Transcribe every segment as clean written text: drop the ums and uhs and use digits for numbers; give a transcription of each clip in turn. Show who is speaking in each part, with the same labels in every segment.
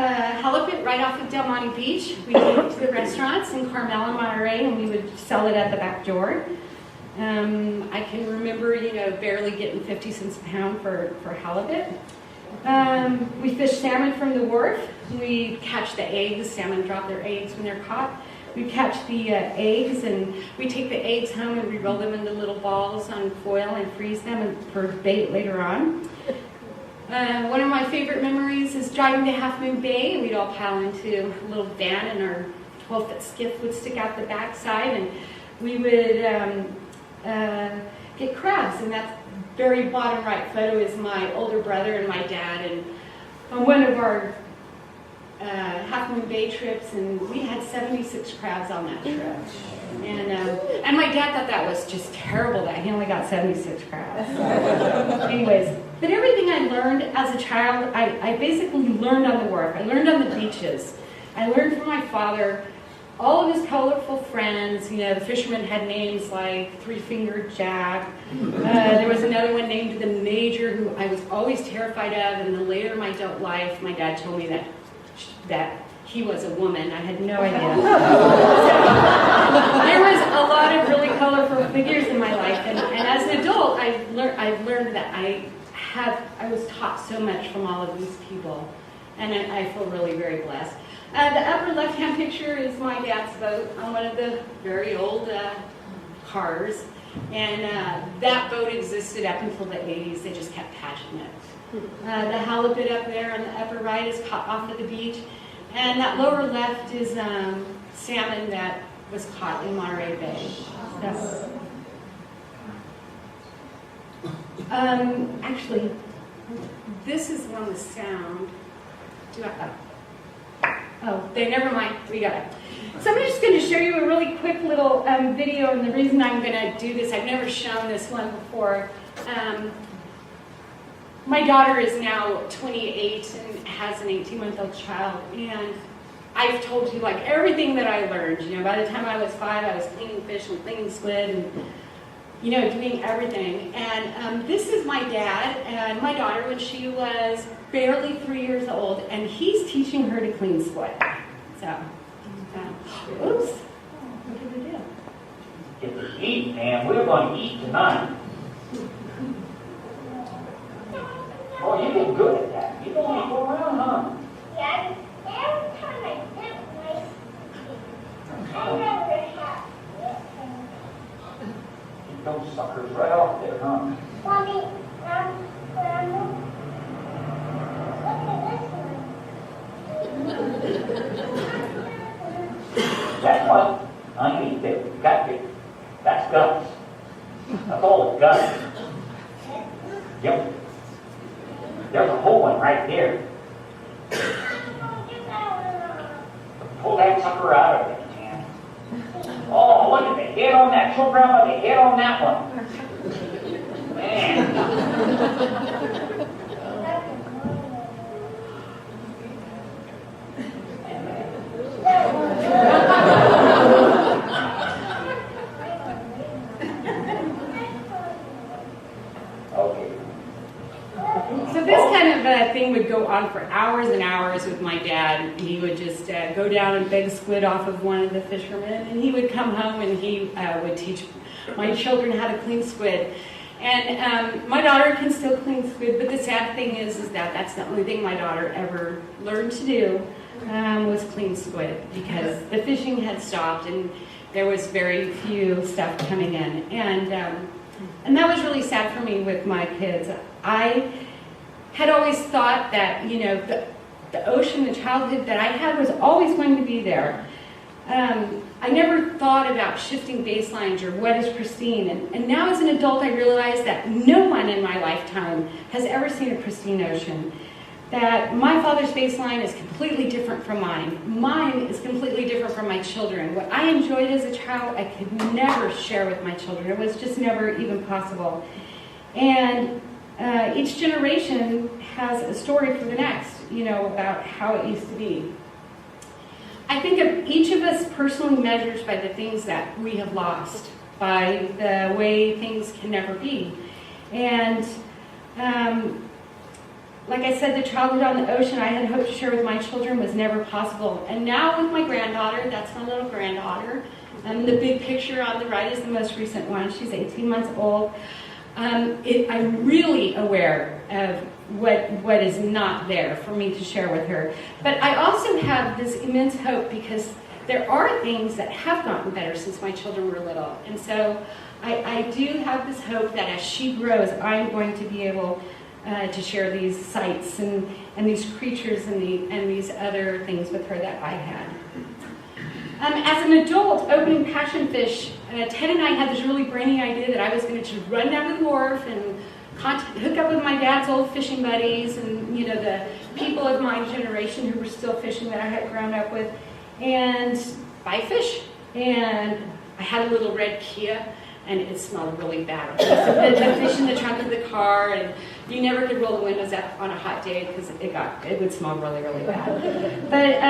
Speaker 1: halibut right off of Del Monte Beach. We take it to the restaurants in Carmel and Monterey, and we would sell it at the back door. I can remember, barely getting 50 cents a pound for halibut. We fish salmon from the wharf. We catch the eggs. Salmon drop their eggs when they're caught. We catch the eggs, and we take the eggs home and we roll them into little balls on foil and freeze them for bait later on. One of my favorite memories is driving to Half Moon Bay, and we'd all pile into a little van, and our 12-foot skiff would stick out the backside, and we would get crabs. And that very bottom right photo is my older brother and my dad, and on one of our Half Moon Bay trips, and we had 76 crabs on that trip. And my dad thought that was just terrible that he only got 76 crabs. Anyways, but everything I learned as a child, I basically learned on the wharf. I learned on the beaches. I learned from my father all of his colorful friends. The fishermen had names like Three-Fingered Jack. There was another one named the Major, who I was always terrified of, and then later in my adult life, my dad told me that he was a woman. I had no idea. So, there was a lot of really colorful figures in my life, and as an adult, I've learned that I was taught so much from all of these people, and I feel really very blessed. The upper left-hand picture is my dad's boat on one of the very old cars, and that boat existed up until the 80s. They just kept patching it. The halibut up there on the upper right is caught off of the beach, and that lower left is salmon that was caught in Monterey Bay. Actually, this is one with sound. Never mind, we got it. So I'm just going to show you a really quick little video, and the reason I'm going to do this, I've never shown this one before. My daughter is now 28 and has an 18-month-old child, and I've told you like everything that I learned. By the time I was 5, I was cleaning fish and cleaning squid and doing everything. And this is my dad and my daughter when she was barely 3 years old, and he's teaching her to clean squid. So, oops, what did we do?
Speaker 2: Get to eat, man. We're going to eat tonight. Oh, you get good at that. You don't want to go around, huh?
Speaker 3: Yeah, every time I dip my I never have
Speaker 2: Keep those suckers right off there, huh?
Speaker 3: Mommy, look at this one.
Speaker 2: That's what underneath it. Got it. That's guts. That's all it's guts. Yep. There's a whole one right there. Pull that sucker out of it, man. Oh, look at the head on that. Show Grandma the head on that one. Man. Okay.
Speaker 1: So this kind of thing would go on for hours and hours with my dad. He would just go down and beg squid off of one of the fishermen, and he would come home and he would teach my children how to clean squid. And my daughter can still clean squid, but the sad thing is that that's the only thing my daughter ever learned to do was clean squid, because the fishing had stopped and there was very few stuff coming in. And that was really sad for me with my kids. I had always thought that, the ocean, the childhood that I had was always going to be there. I never thought about shifting baselines or what is pristine. And now as an adult, I realize that no one in my lifetime has ever seen a pristine ocean. That my father's baseline is completely different from mine. Mine is completely different from my children. What I enjoyed as a child, I could never share with my children. It was just never even possible. And each generation has a story for the next, about how it used to be. I think of each of us personally measures by the things that we have lost, by the way things can never be. And like I said, the childhood on the ocean I had hoped to share with my children was never possible. And now with my granddaughter, that's my little granddaughter, the big picture on the right is the most recent one. She's 18 months old. I'm really aware of what is not there for me to share with her. But I also have this immense hope because there are things that have gotten better since my children were little. And so I do have this hope that as she grows, I'm going to be able to share these sights and these creatures and these other things with her that I had. As an adult opening Passionfish, Ted and I had this really brainy idea that I was going to run down to the wharf and hook up with my dad's old fishing buddies and, you know, the people of my generation who were still fishing that I had grown up with, and buy fish. And I had a little red Kia, and it smelled really bad. So the fish in the trunk of the car, and you never could roll the windows up on a hot day because it would smell really, really bad. But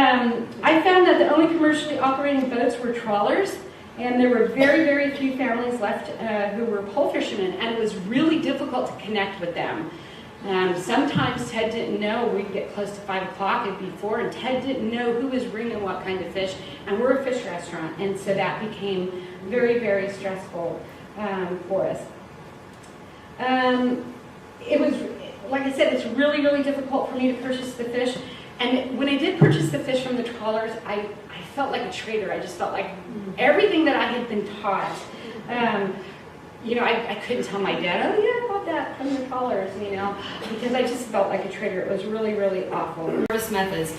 Speaker 1: I found that the only commercially operating boats were trawlers, and there were very, very few families left who were pole fishermen, and it was really difficult to connect with them. Sometimes Ted didn't know. We'd get close to 5 o'clock, it'd be 4, and Ted didn't know who was bringing what kind of fish, and we're a fish restaurant, and so that became very, very stressful for us. It was, like I said, it's really, really difficult for me to purchase the fish, and when I did purchase the fish from the trawlers, I felt like a traitor. I just felt like everything that I had been taught. You know, I couldn't tell my dad, oh yeah, I bought that from the trawlers, you know, because I just felt like a traitor. It was really, really awful. Harvest methods.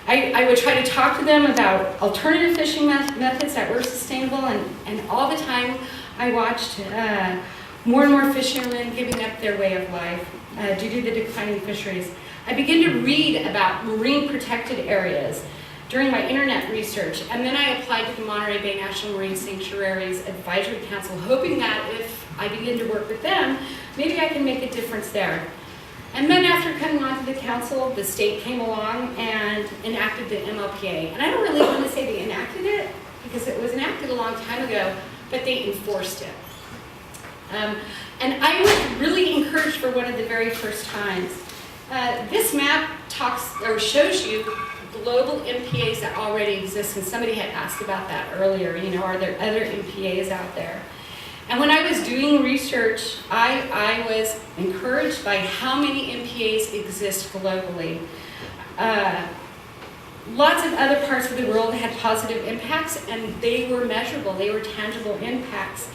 Speaker 1: I would try to talk to them about alternative fishing methods that were sustainable, and all the time I watched more and more fishermen giving up their way of life due to the declining fisheries. I began to read about marine protected areas during my internet research, and then I applied to the Monterey Bay National Marine Sanctuary's Advisory Council, hoping that if I begin to work with them, maybe I can make a difference there. And then after coming onto the council, the state came along and enacted the MLPA. And I don't really want to say they enacted it, because it was enacted a long time ago, but they enforced it. And I was really encouraged for one of the very first times. This map talks or shows you global MPAs that already exist, and somebody had asked about that earlier. You know, are there other MPAs out there? And when I was doing research, I was encouraged by how many MPAs exist globally. Lots of other parts of the world had positive impacts, and they were measurable. They were tangible impacts.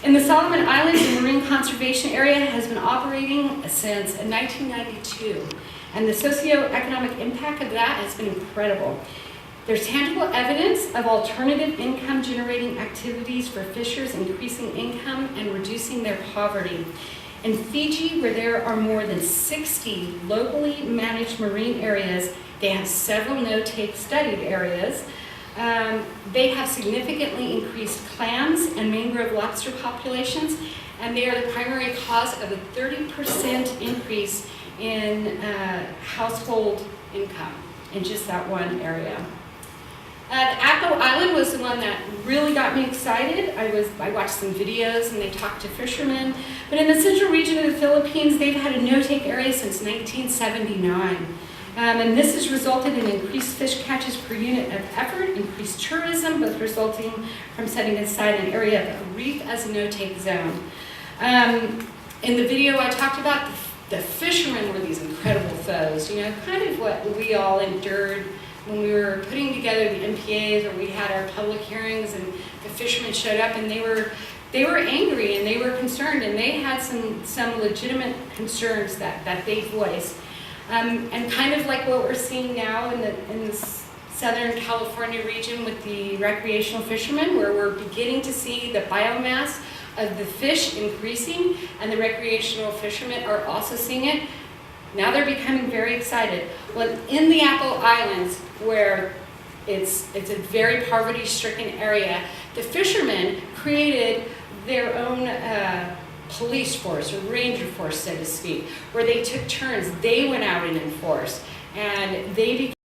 Speaker 1: In the Solomon Islands, the Marine Conservation Area has been operating since 1992. And the socioeconomic impact of that has been incredible. There's tangible evidence of alternative income generating activities for fishers, increasing income and reducing their poverty. In Fiji, where there are more than 60 locally managed marine areas, they have several no-take studied areas. They have significantly increased clams and mangrove lobster populations, and they are the primary cause of a 30% increase in household income in just that one area. The Acco Island was the one that really got me excited. I watched some videos and they talked to fishermen. But in the central region of the Philippines, they've had a no-take area since 1979. And this has resulted in increased fish catches per unit of effort, increased tourism, both resulting from setting aside an area of a reef as a no-take zone. In the video I talked about, the fishermen were these incredible foes, you know, kind of what we all endured when we were putting together the MPAs, or we had our public hearings and the fishermen showed up, and they were angry and they were concerned, and they had some legitimate concerns that they voiced. And kind of like what we're seeing now in the Southern California region with the recreational fishermen, where we're beginning to see the biomass of the fish increasing, and the recreational fishermen are also seeing it. Now they're becoming very excited. Well, in the Acco Islands, where it's a very poverty-stricken area, the fishermen created their own police force, or ranger force, so to speak, where they took turns. They went out and enforced, and they became